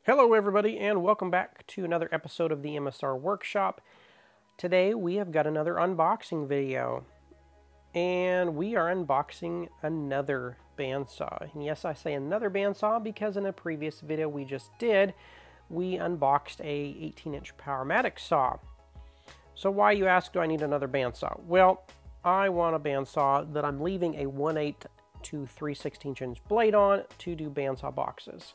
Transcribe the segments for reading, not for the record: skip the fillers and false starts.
Hello everybody, and welcome back to another episode of the MSR Workshop. Today we have got another unboxing video, and we are unboxing another bandsaw. And yes, I say another bandsaw because in a previous video we just did, we unboxed a 18-inch Powermatic saw. So why, you ask, do I need another bandsaw? Well, I want a bandsaw that I'm leaving a 1/8 to 3/16 inch blade on to do bandsaw boxes.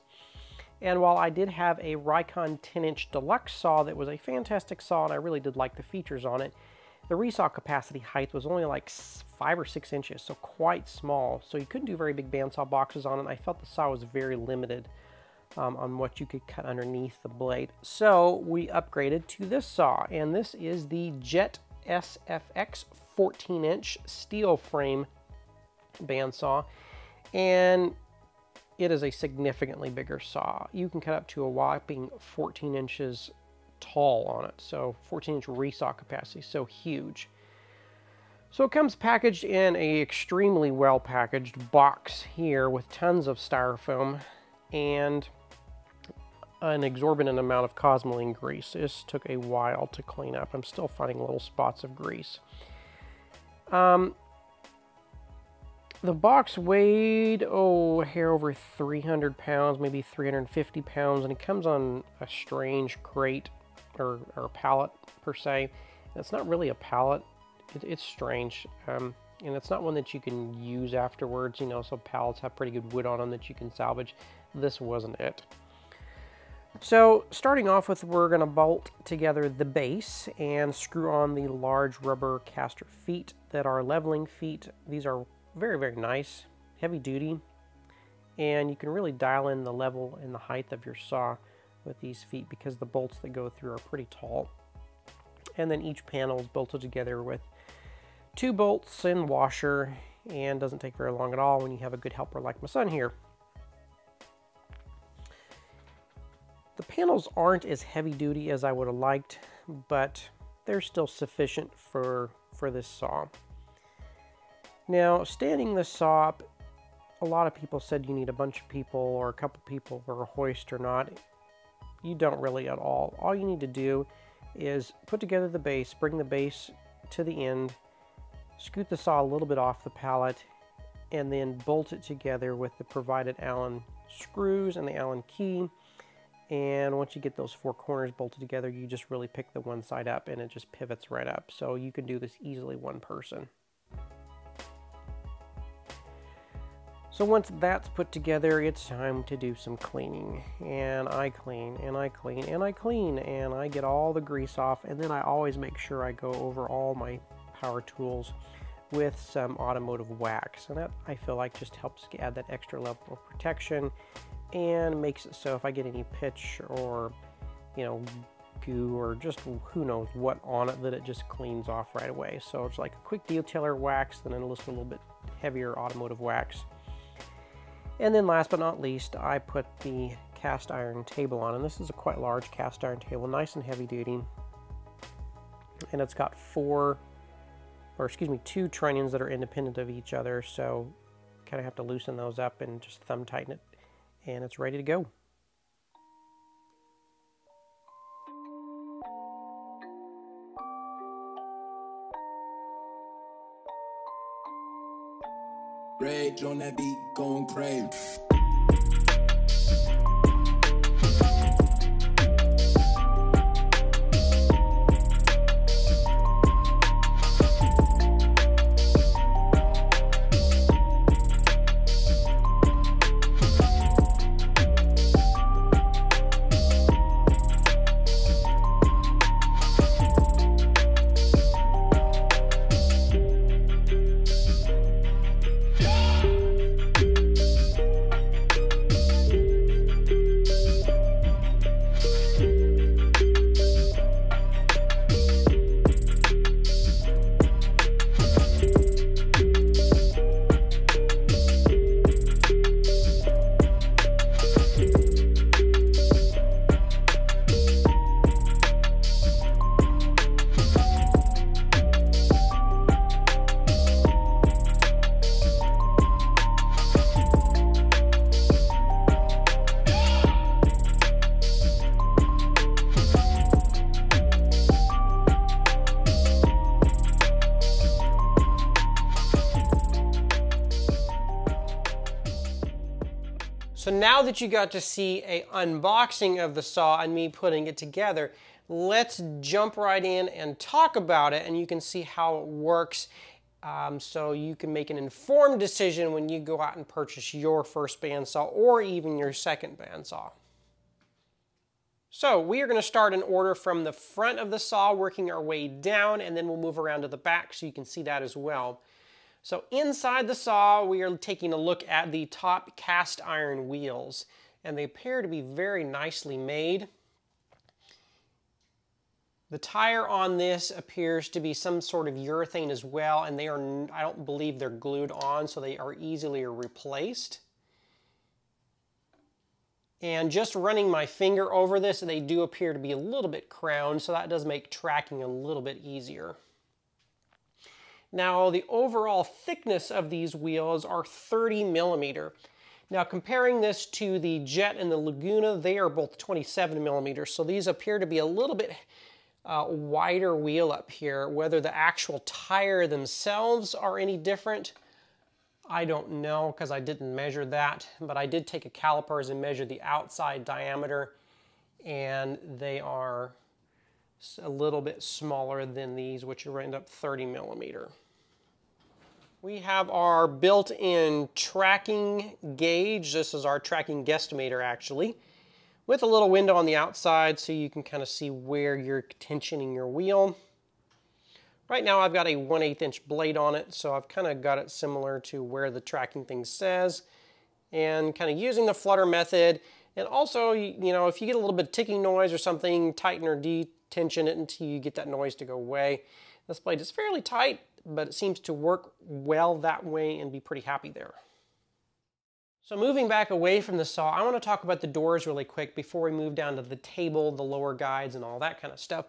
And while I did have a Rikon 10-inch deluxe saw that was a fantastic saw and I really did like the features on it, the resaw capacity height was only like 5 or 6 inches, so quite small. So you couldn't do very big bandsaw boxes on it, and I felt the saw was very limited on what you could cut underneath the blade. So we upgraded to this saw, and this is the JET SFX 14-inch steel frame bandsaw. And it is a significantly bigger saw. You can cut up to a whopping 14 inches tall on it. So 14-inch resaw capacity, so huge. So it comes packaged in a extremely well packaged box here with tons of styrofoam and an exorbitant amount of Cosmoline grease. This took a while to clean up. I'm still finding little spots of grease. The box weighed, a hair over 300 pounds, maybe 350 pounds, and it comes on a strange crate, or pallet per se. And it's not really a pallet, it's strange. And it's not one that you can use afterwards, you know, so pallets have pretty good wood on them that you can salvage. This wasn't it. So, starting off with, we're going to bolt together the base and screw on the large rubber caster feet that are leveling feet. These are very, very nice, heavy duty, and you can really dial in the level and the height of your saw with these feet because the bolts that go through are pretty tall. And then each panel is bolted together with 2 bolts and washer, and doesn't take very long at all when you have a good helper like my son here. The panels aren't as heavy duty as I would have liked, but they're still sufficient for this saw. Now, standing this saw up, a lot of people said you need a bunch of people or a couple people or a hoist or not. You don't really at all. All you need to do is put together the base, bring the base to the end, scoot the saw a little bit off the pallet, and then bolt it together with the provided Allen screws and the Allen key. And once you get those 4 corners bolted together, you just really pick the one side up and it just pivots right up. So you can do this easily one person. So once that's put together, it's time to do some cleaning. And I clean, and I clean, and I clean, and I get all the grease off, and then I always make sure I go over all my power tools with some automotive wax. And that, I feel like, just helps add that extra level of protection and makes it so if I get any pitch or, you know, goo or just who knows what on it, that it just cleans off right away. So it's like a quick detailer wax, then a little bit heavier automotive wax. And then last but not least, I put the cast iron table on, and this is a quite large cast iron table, nice and heavy duty. And it's got 2 trunnions that are independent of each other, so kind of have to loosen those up and just thumb tighten it, and it's ready to go. Rage on that beat, going crazy. So now that you got to see an unboxing of the saw and me putting it together, let's jump right in and talk about it, and you can see how it works, so you can make an informed decision when you go out and purchase your first bandsaw or even your second bandsaw. So we are going to start in order from the front of the saw, working our way down, and then we'll move around to the back so you can see that as well. So inside the saw, we are taking a look at the top cast iron wheels, and they appear to be very nicely made. The tire on this appears to be some sort of urethane as well, and I don't believe they're glued on, so they are easily replaced. And just running my finger over this, they do appear to be a little bit crowned, so that does make tracking a little bit easier. Now, the overall thickness of these wheels are 30 millimeter. Now, comparing this to the Jet and the Laguna, they are both 27 millimeters, so these appear to be a little bit wider wheel up here. Whether the actual tire themselves are any different, I don't know, because I didn't measure that, but I did take a calipers and measure the outside diameter, and they are a little bit smaller than these, which will end up 30 millimeter. We have our built-in tracking gauge. This is our tracking guesstimator, actually, with a little window on the outside so you can kind of see where you're tensioning your wheel. Right now I've got a 1/8 inch blade on it, so I've kind of got it similar to where the tracking thing says, and kind of using the flutter method. And also, you know, if you get a little bit of ticking noise or something, tighten or detension it until you get that noise to go away. This blade is fairly tight, but it seems to work well that way and be pretty happy there. So moving back away from the saw, I want to talk about the doors really quick before we move down to the table, the lower guides, and all that kind of stuff.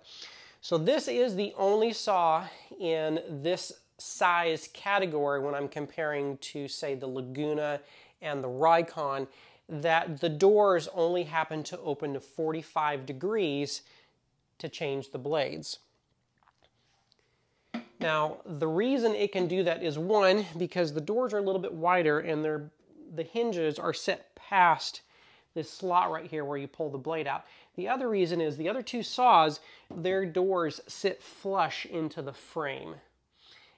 So this is the only saw in this size category when I'm comparing to, say, the Laguna and the Rikon, that the doors only happen to open to 45 degrees to change the blades. Now, the reason it can do that is, one, because the doors are a little bit wider and the hinges are set past this slot right here where you pull the blade out. The other reason is the other two saws, their doors sit flush into the frame.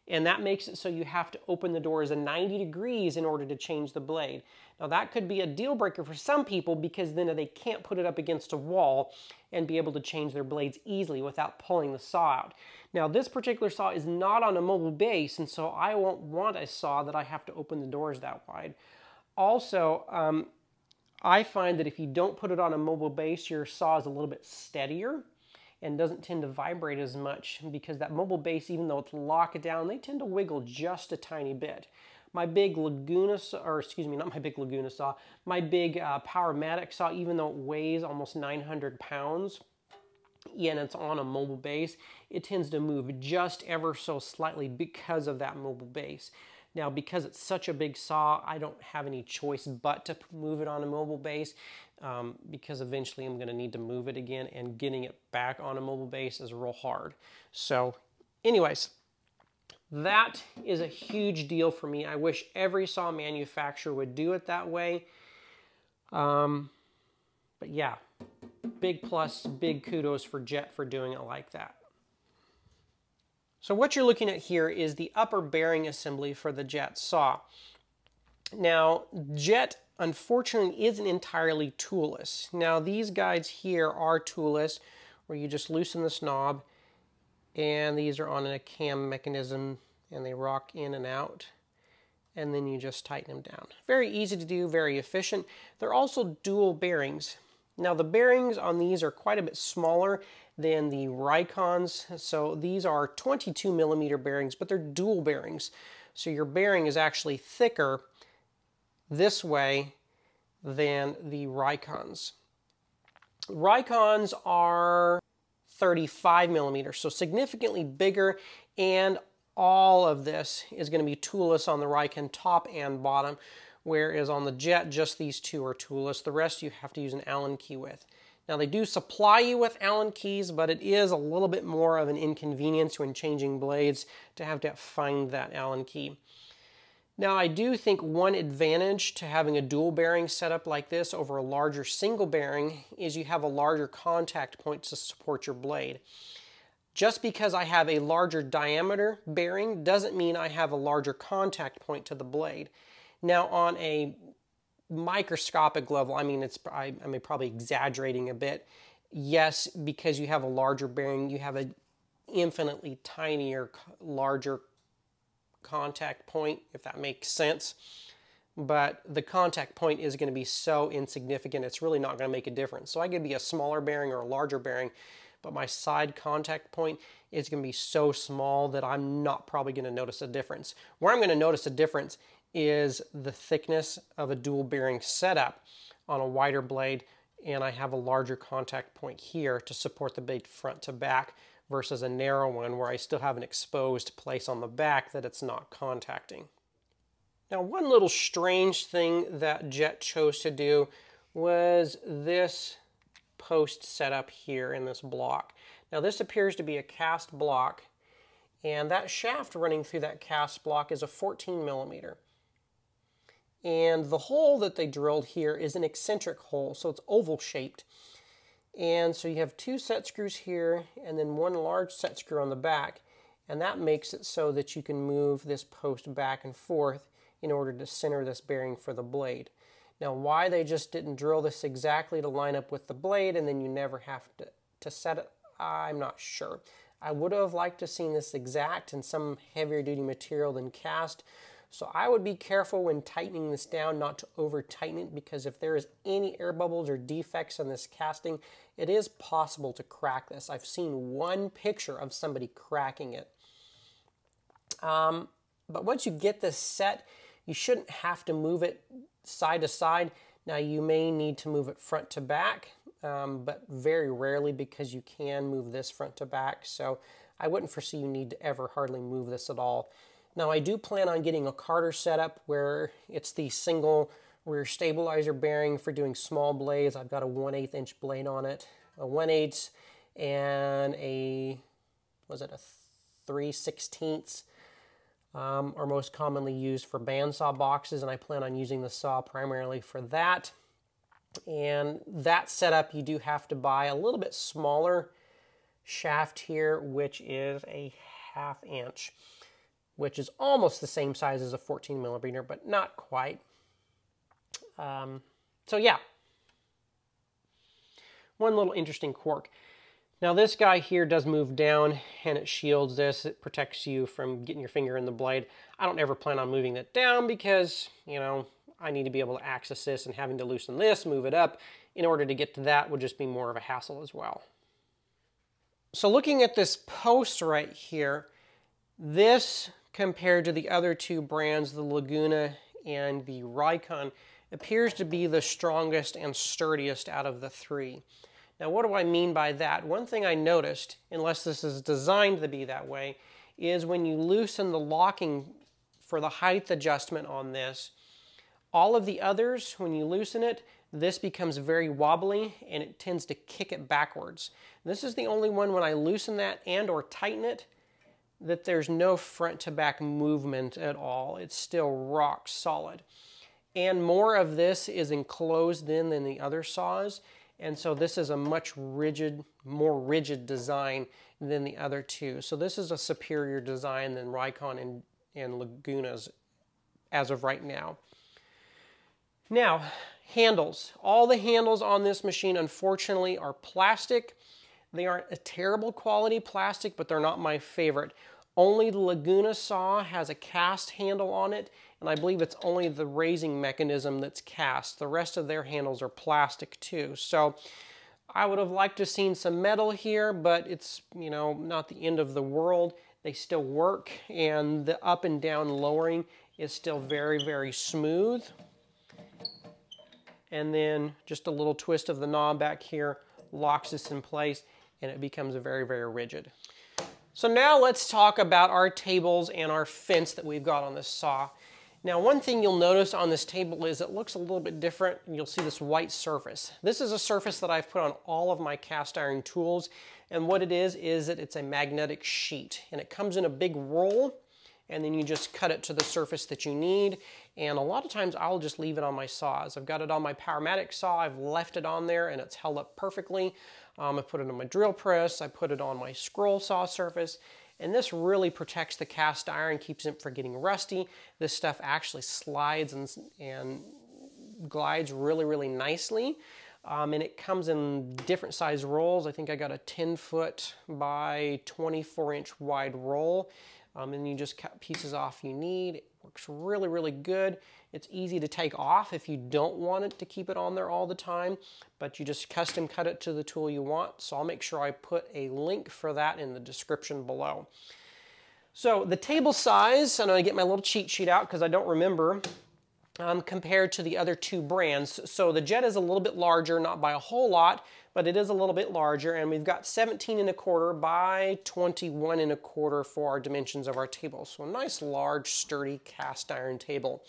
And that makes it so you have to open the doors at 90 degrees in order to change the blade. Now that could be a deal breaker for some people, because then they can't put it up against a wall and be able to change their blades easily without pulling the saw out. Now this particular saw is not on a mobile base, and so I won't want a saw that I have to open the doors that wide. Also, I find that if you don't put it on a mobile base, your saw is a little bit steadier and doesn't tend to vibrate as much, because that mobile base, even though it's locked down, they tend to wiggle just a tiny bit. My big Laguna saw, or excuse me, not my big Laguna saw, my big Powermatic saw, even though it weighs almost 900 pounds, and it's on a mobile base, it tends to move just ever so slightly because of that mobile base. Now, because it's such a big saw, I don't have any choice but to move it on a mobile base, because eventually I'm going to need to move it again, and getting it back on a mobile base is real hard. So anyways, that is a huge deal for me. I wish every saw manufacturer would do it that way. But yeah, big plus, big kudos for Jet for doing it like that. So what you're looking at here is the upper bearing assembly for the Jet saw. Now, Jet, unfortunately, isn't entirely toolless. Now, these guides here are toolless, where you just loosen this knob, and these are on a cam mechanism, and they rock in and out, and then you just tighten them down. Very easy to do, very efficient. They're also dual bearings. Now, the bearings on these are quite a bit smaller than the Rikons. So these are 22 millimeter bearings, but they're dual bearings. So your bearing is actually thicker this way than the Rikons. Rikons are 35 millimeters, so significantly bigger, and all of this is going to be toolless on the Rikon top and bottom, whereas on the Jet, just these two are toolless. The rest you have to use an Allen key with. Now, they do supply you with Allen keys, but it is a little bit more of an inconvenience when changing blades to have find that Allen key. Now I do think one advantage to having a dual bearing setup like this over a larger single bearing is you have a larger contact point to support your blade. Just because I have a larger diameter bearing doesn't mean I have a larger contact point to the blade. Now on a microscopic level, I mean, I'm probably exaggerating a bit. Yes, because you have a larger bearing, you have an infinitely tinier, larger contact point, if that makes sense. But the contact point is going to be so insignificant, it's really not going to make a difference. So I could be a smaller bearing or a larger bearing, but my side contact point is going to be so small that I'm not probably going to notice a difference. Where I'm going to notice a difference is the thickness of a dual bearing setup on a wider blade, and I have a larger contact point here to support the blade front to back versus a narrow one where I still have an exposed place on the back that it's not contacting. Now, one little strange thing that JET chose to do was this post setup here in this block. Now, this appears to be a cast block, and that shaft running through that cast block is a 14 millimeter. And the hole that they drilled here is an eccentric hole, so it's oval shaped. And so you have two set screws here and then one large set screw on the back, and that makes it so that you can move this post back and forth in order to center this bearing for the blade. Now, why they just didn't drill this exactly to line up with the blade and then you never have to set it, I'm not sure. I would have liked to have seen this exact in some heavier duty material than cast. So I would be careful when tightening this down not to over tighten it, because if there is any air bubbles or defects in this casting, it is possible to crack this. I've seen one picture of somebody cracking it. But once you get this set, you shouldn't have to move it side to side. Now you may need to move it front to back, but very rarely, because you can move this front to back. So I wouldn't foresee you need to ever hardly move this at all. Now I do plan on getting a Carter setup where it's the single rear stabilizer bearing for doing small blades. I've got a 1/8 inch blade on it, a 1/8 and a 3/16 are most commonly used for bandsaw boxes, and I plan on using the saw primarily for that. And that setup, you do have to buy a little bit smaller shaft here, which is a 1/2 inch. Which is almost the same size as a 14 millimeter, but not quite. So yeah, one little interesting quirk. Now this guy here does move down and it shields this. It protects you from getting your finger in the blade. I don't ever plan on moving it down because, you know, I need to be able to access this, and having to loosen this, move it up in order to get to that would just be more of a hassle as well. So looking at this post right here, this compared to the other two brands, the Laguna and the Rikon, appears to be the strongest and sturdiest out of the three. Now, what do I mean by that? One thing I noticed, unless this is designed to be that way, is when you loosen the locking for the height adjustment on this, all of the others, when you loosen it, this becomes very wobbly and it tends to kick it backwards. This is the only one, when I loosen that and or tighten it, that there's no front to back movement at all. It's still rock solid. And more of this is enclosed in than the other saws. And so this is a much more rigid design than the other two. So this is a superior design than Rikon and Laguna's as of right now. Now, handles. All the handles on this machine, unfortunately, are plastic. They aren't a terrible quality plastic, but they're not my favorite. Only the Laguna saw has a cast handle on it, and I believe it's only the raising mechanism that's cast. The rest of their handles are plastic too. So I would have liked to have seen some metal here, but it's, you know, not the end of the world. They still work, and the up and down lowering is still very, very smooth. And then just a little twist of the knob back here locks this in place, and it becomes very, very rigid. So now let's talk about our tables and our fence that we've got on this saw. Now, one thing you'll notice on this table is it looks a little bit different. You'll see this white surface. This is a surface that I've put on all of my cast iron tools, and what it is that it's a magnetic sheet, and it comes in a big roll, and then you just cut it to the surface that you need. And a lot of times I'll just leave it on my saws. I've got it on my Powermatic saw, I've left it on there and it's held up perfectly. I put it on my drill press, I put it on my scroll saw surface, and this really protects the cast iron, keeps it from getting rusty. This stuff actually slides and glides really, really nicely. And it comes in different size rolls. I think I got a 10-foot by 24-inch wide roll. And you just cut pieces off you need. It works really, really good. It's easy to take off if you don't want it to keep it on there all the time, but you just custom cut it to the tool you want. So I'll make sure I put a link for that in the description below. So the table size, and I get my little cheat sheet out because I don't remember, compared to the other two brands. So the JET is a little bit larger, not by a whole lot, but it is a little bit larger, and we've got 17¼ by 21¼ for our dimensions of our table. So a nice, large, sturdy cast iron table.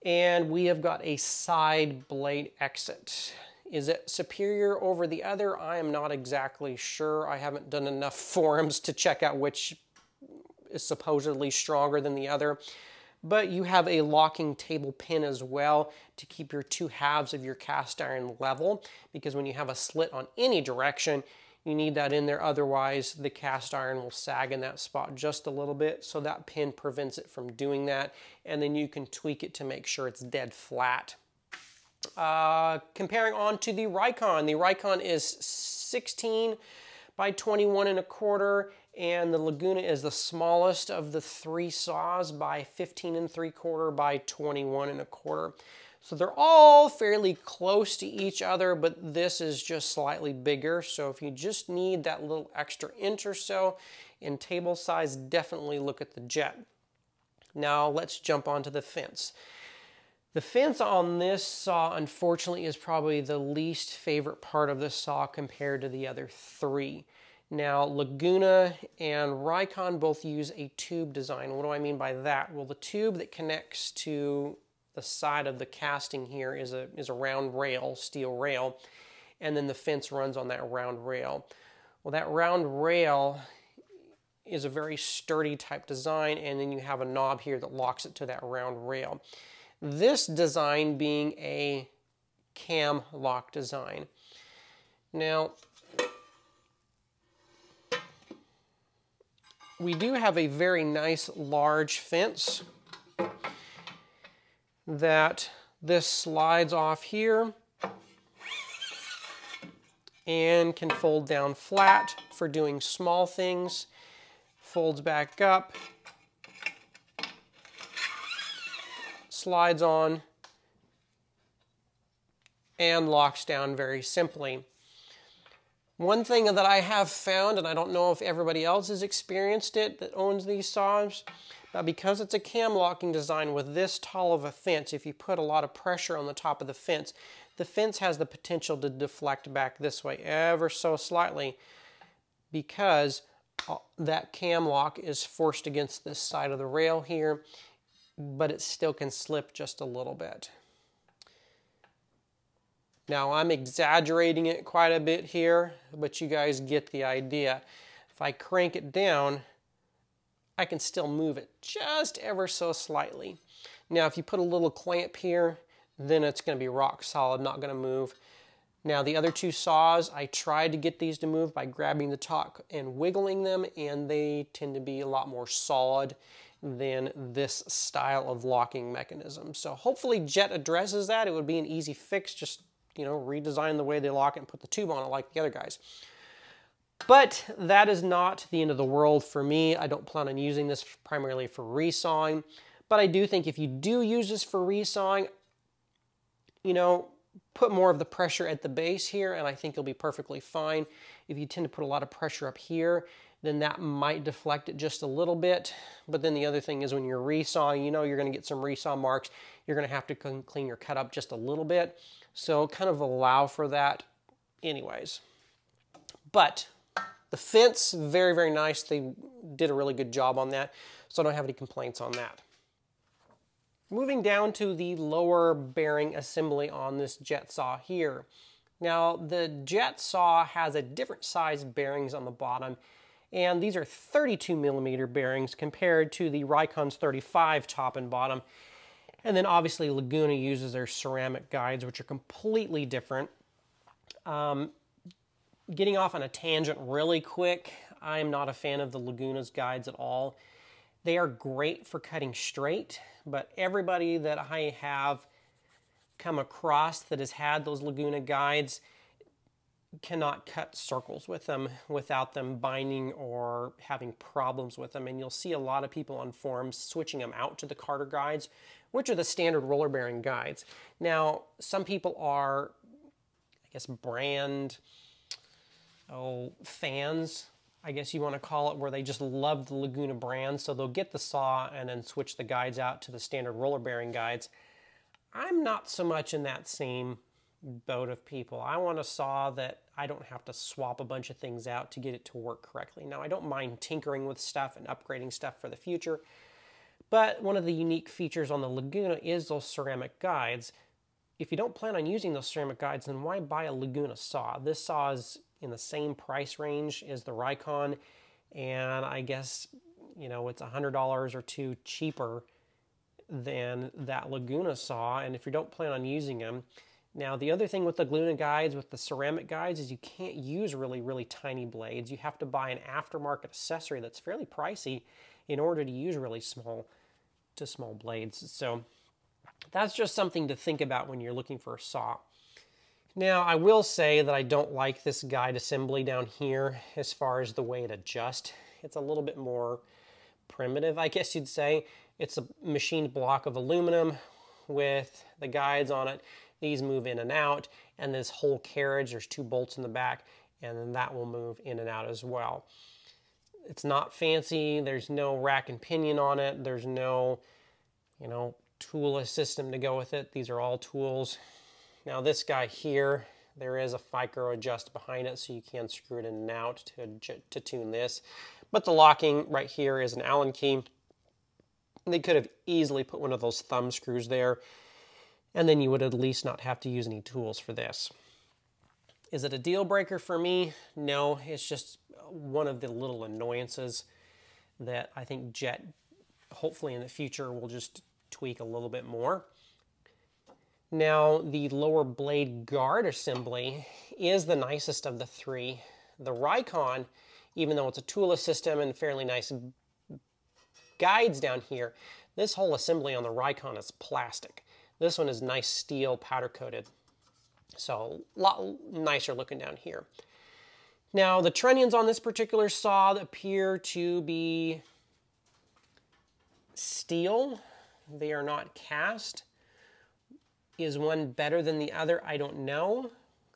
And we have got a side blade exit. Is it superior over the other? I am not exactly sure. I haven't done enough forums to check out which is supposedly stronger than the other. But you have a locking table pin as well to keep your two halves of your cast iron level, because when you have a slit on any direction, you need that in there. Otherwise, the cast iron will sag in that spot just a little bit, so that pin prevents it from doing that, and then you can tweak it to make sure it's dead flat. Comparing on to the Rikon is 16 by 21¼ and the Laguna is the smallest of the three saws by 15¾ by 21¼ So they're all fairly close to each other, but this is just slightly bigger. So if you just need that little extra inch or so in table size, definitely look at the JET. Now let's jump onto the fence. The fence on this saw, unfortunately, is probably the least favorite part of the saw compared to the other three. Now, Laguna and Rikon both use a tube design. What do I mean by that? Well, the tube that connects to the side of the casting here is a round rail, steel rail, and then the fence runs on that round rail. Well, that round rail is a very sturdy type design, and then you have a knob here that locks it to that round rail. This design being a cam lock design. Now, we do have a very nice large fence that this slides off here and can fold down flat for doing small things, folds back up, slides on, and locks down very simply. One thing that I have found, and I don't know if everybody else has experienced it that owns these saws, but because it's a cam locking design with this tall of a fence, if you put a lot of pressure on the top of the fence has the potential to deflect back this way ever so slightly, because that cam lock is forced against this side of the rail here, but it still can slip just a little bit. Now, I'm exaggerating it quite a bit here, but you guys get the idea. If I crank it down, I can still move it just ever so slightly. Now, if you put a little clamp here, then it's going to be rock solid, not going to move. Now, the other two saws, I tried to get these to move by grabbing the top and wiggling them, and they tend to be a lot more solid than this style of locking mechanism. So hopefully JET addresses that. It would be an easy fix, just redesign the way they lock it and put the tube on it like the other guys. But that is not the end of the world for me. I don't plan on using this primarily for resawing, but I do think if you do use this for resawing, put more of the pressure at the base here, and I think you'll be perfectly fine. If you tend to put a lot of pressure up here, then that might deflect it just a little bit. But then the other thing is when you're resawing, you're going to get some resaw marks. You're going to have to clean your cut up just a little bit. So kind of allow for that anyways. But the fence, very, very nice. They did a really good job on that, so I don't have any complaints on that. Moving down to the lower bearing assembly on this JET saw here. Now, the JET saw has a different size bearings on the bottom, And these are 32 millimeter bearings compared to the Ricon's 35 top and bottom. And then obviously Laguna uses their ceramic guides, which are completely different. Getting off on a tangent really quick, I'm not a fan of the Laguna's guides at all. They are great for cutting straight, but everybody that I have come across that has had those Laguna guides cannot cut circles with them without them binding or having problems with them. And you'll see a lot of people on forums switching them out to the Carter guides, which are the standard roller bearing guides. Now, some people are, I guess, brand fans, I guess you want to call it, where they just love the Laguna brand, so they'll get the saw and then switch the guides out to the standard roller bearing guides. I'm not so much in that same boat of people. I want a saw that I don't have to swap a bunch of things out to get it to work correctly. Now, I don't mind tinkering with stuff and upgrading stuff for the future, but one of the unique features on the Laguna is those ceramic guides. If you don't plan on using those ceramic guides, then why buy a Laguna saw? This saw is in the same price range as the Ricon, and I guess, you know, it's $100 or $2 cheaper than that Laguna saw, and if you don't plan on using them. Now, the other thing with the Laguna guides, with the ceramic guides, is you can't use really tiny blades. You have to buy an aftermarket accessory that's fairly pricey in order to use really small blades. So that's just something to think about when you're looking for a saw. Now, I will say that I don't like this guide assembly down here as far as the way it adjusts. It's a little bit more primitive, I guess you'd say. It's a machined block of aluminum with the guides on it. These move in and out, and this whole carriage, there's 2 bolts in the back, and then that will move in and out as well. It's not fancy. There's no rack and pinion on it. There's no, you know, tool system to go with it. These are all tools. Now this guy here, there is a micro adjust behind it, so you can screw it in and out to tune this. But the locking right here is an Allen key. They could have easily put one of those thumb screws there, and then you would at least not have to use any tools for this. Is it a deal breaker for me? No, it's just one of the little annoyances that I think JET, hopefully in the future, will just tweak a little bit more. Now, the lower blade guard assembly is the nicest of the 3. The Ricon, even though it's a toolless system and fairly nice guides down here, this whole assembly on the Ricon is plastic. This one is nice steel powder coated, so a lot nicer looking down here. Now, the trunnions on this particular saw appear to be steel. They are not cast. Is one better than the other? I don't know.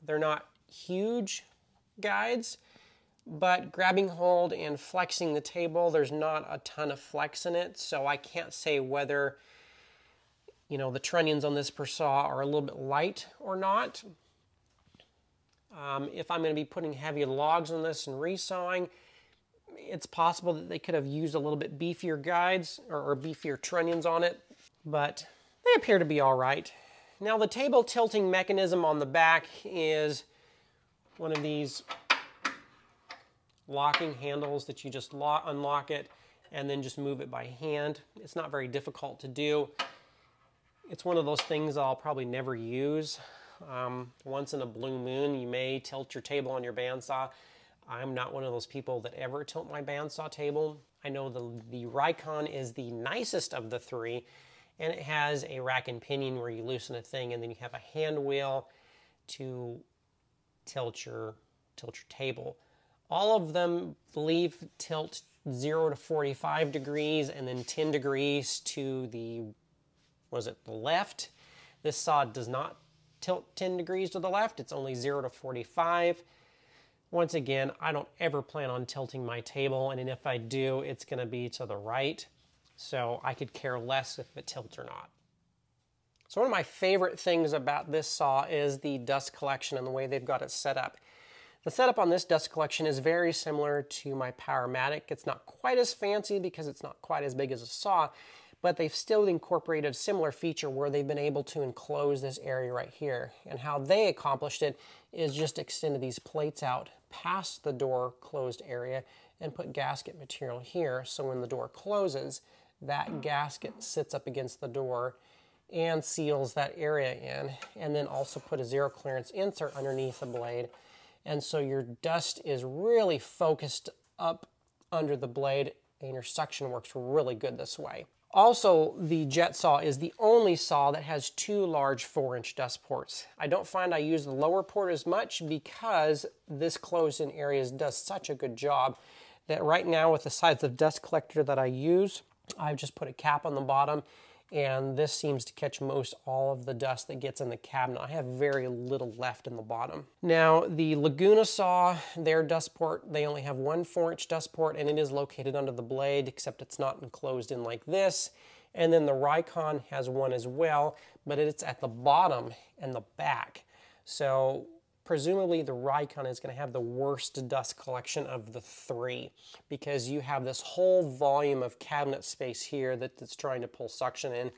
They're not huge guides, but grabbing hold and flexing the table, there's not a ton of flex in it, so I can't say whether, you know, the trunnions on this per saw are a little bit light or not. If I'm going to be putting heavy logs on this and resawing, it's possible that they could have used a little bit beefier guides or beefier trunnions on it, but they appear to be all right. Now, the table tilting mechanism on the back is one of these locking handles that you just unlock it and then just move it by hand. It's not very difficult to do. It's one of those things I'll probably never use. Once in a blue moon, you may tilt your table on your bandsaw. I'm not one of those people that ever tilt my bandsaw table. I know the Ricon is the nicest of the 3, and it has a rack and pinion where you loosen a thing, and then you have a hand wheel to tilt your table. All of them, I believe, tilt 0 to 45 degrees and then 10 degrees to the, the left. This saw does not tilt 10 degrees to the left. It's only 0 to 45. Once again, I don't ever plan on tilting my table, and if I do, it's going to be to the right. So I could care less if it tilts or not. So one of my favorite things about this saw is the dust collection and the way they've got it set up. The setup on this dust collection is very similar to my Powermatic. It's not quite as fancy because it's not quite as big as a saw, but they've still incorporated a similar feature where they've been able to enclose this area right here. And how they accomplished it is just extended these plates out past the door closed area and put gasket material here, so when the door closes, that gasket sits up against the door and seals that area in, and then also put a zero clearance insert underneath the blade, and so your dust is really focused up under the blade and your suction works really good this way. Also, the JET saw is the only saw that has two large 4-inch dust ports. I don't find I use the lower port as much because this closed-in area does such a good job that right now with the size of dust collector that I use, I've just put a cap on the bottom, and this seems to catch most all of the dust that gets in the cabinet. I have very little left in the bottom. Now, the Laguna saw, their dust port, they only have one 4-inch dust port, and it is located under the blade, except it's not enclosed in like this. And then the Rikon has one as well, but it's at the bottom and the back. So presumably the Rikon is going to have the worst dust collection of the three, because you have this whole volume of cabinet space here that's trying to pull suction in,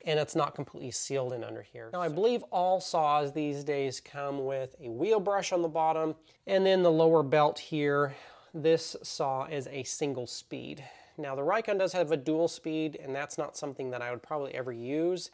and it's not completely sealed in under here. Now I believe all saws these days come with a wheel brush on the bottom, and then the lower belt here, this saw is a single speed. Now the Rikon does have a dual speed, and that's not something that I would probably ever use.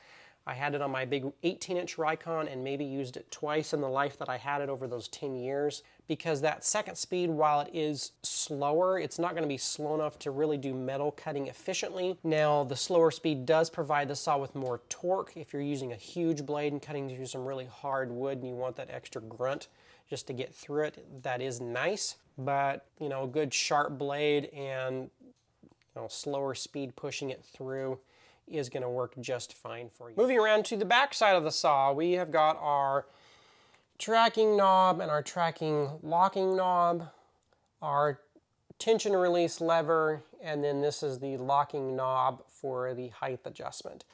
I had it on my big 18-inch Rikon and maybe used it twice in the life that I had it over those 10 years, because that second speed, while it is slower, it's not going to be slow enough to really do metal cutting efficiently. Now, the slower speed does provide the saw with more torque. If you're using a huge blade and cutting through some really hard wood and you want that extra grunt just to get through it, that is nice. But, you know, a good sharp blade and, you know, slower speed pushing it through is going to work just fine for you. Moving around to the back side of the saw, we have got our tracking knob and our tracking locking knob, our tension release lever, and then this is the locking knob for the height adjustment.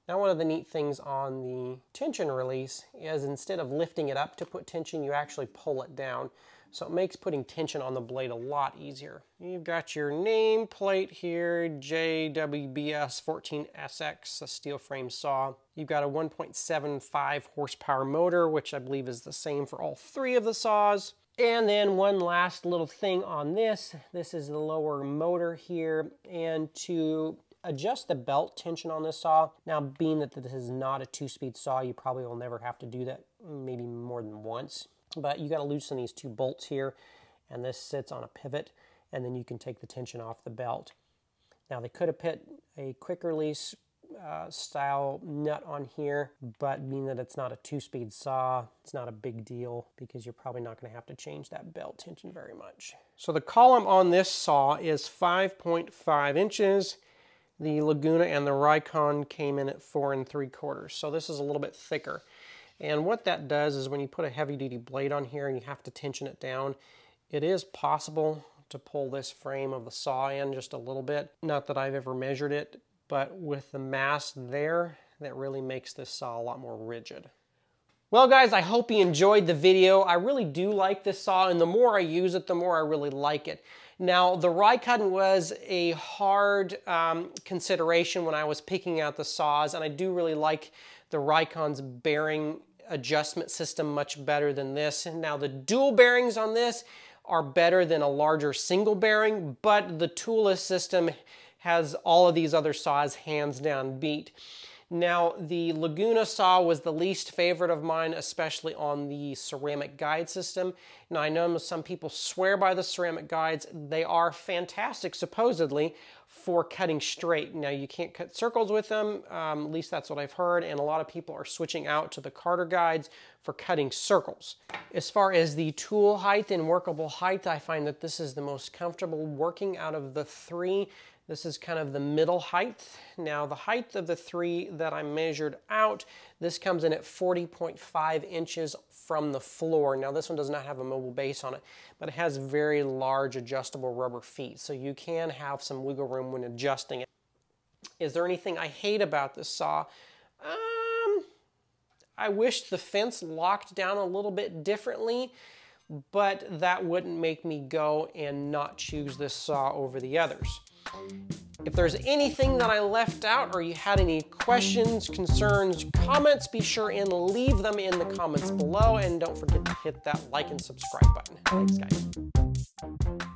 Now, one of the neat things on the tension release is instead of lifting it up to put tension, you actually pull it down. So it makes putting tension on the blade a lot easier. You've got your name plate here, JWBS-14SFX, a steel frame saw. You've got a 1.75 horsepower motor, which I believe is the same for all three of the saws. And then one last little thing on this. This is the lower motor here, and to adjust the belt tension on this saw, now being that this is not a 2-speed saw, you probably will never have to do that, maybe more than once. But you got to loosen these two bolts here, and this sits on a pivot, and then you can take the tension off the belt. Now they could have put a quick release style nut on here, but being that it's not a 2-speed saw, it's not a big deal because you're probably not going to have to change that belt tension very much. So the column on this saw is 5.5 inches. The Laguna and the Rikon came in at 4 3/4, so this is a little bit thicker. And what that does is when you put a heavy-duty blade on here and you have to tension it down, it is possible to pull this frame of the saw in just a little bit. Not that I've ever measured it, but with the mass there, that really makes this saw a lot more rigid. Well guys, I hope you enjoyed the video. I really do like this saw, and the more I use it, the more I really like it. Now, the Rikon was a hard consideration when I was picking out the saws, and I do really like the Rikon's bearing adjustment system much better than this. Now, the dual bearings on this are better than a larger single bearing, but the toolless system has all of these other saws hands down beat. Now, the Laguna saw was the least favorite of mine, especially on the ceramic guide system. Now, I know some people swear by the ceramic guides. They are fantastic, supposedly, for cutting straight. Now, you can't cut circles with them, at least that's what I've heard, and a lot of people are switching out to the Carter guides for cutting circles. As far as the tool height and workable height, I find that this is the most comfortable working out of the three. This is kind of the middle height. Now, the height of the three that I measured out, this comes in at 40.5 inches from the floor. Now, this one does not have a mobile base on it, but it has very large adjustable rubber feet, so you can have some wiggle room when adjusting it. Is there anything I hate about this saw? I wish the fence locked down a little bit differently, but that wouldn't make me go and not choose this saw over the others. If there's anything that I left out or you had any questions, concerns, comments, be sure and leave them in the comments below, and don't forget to hit that like and subscribe button. Thanks, guys.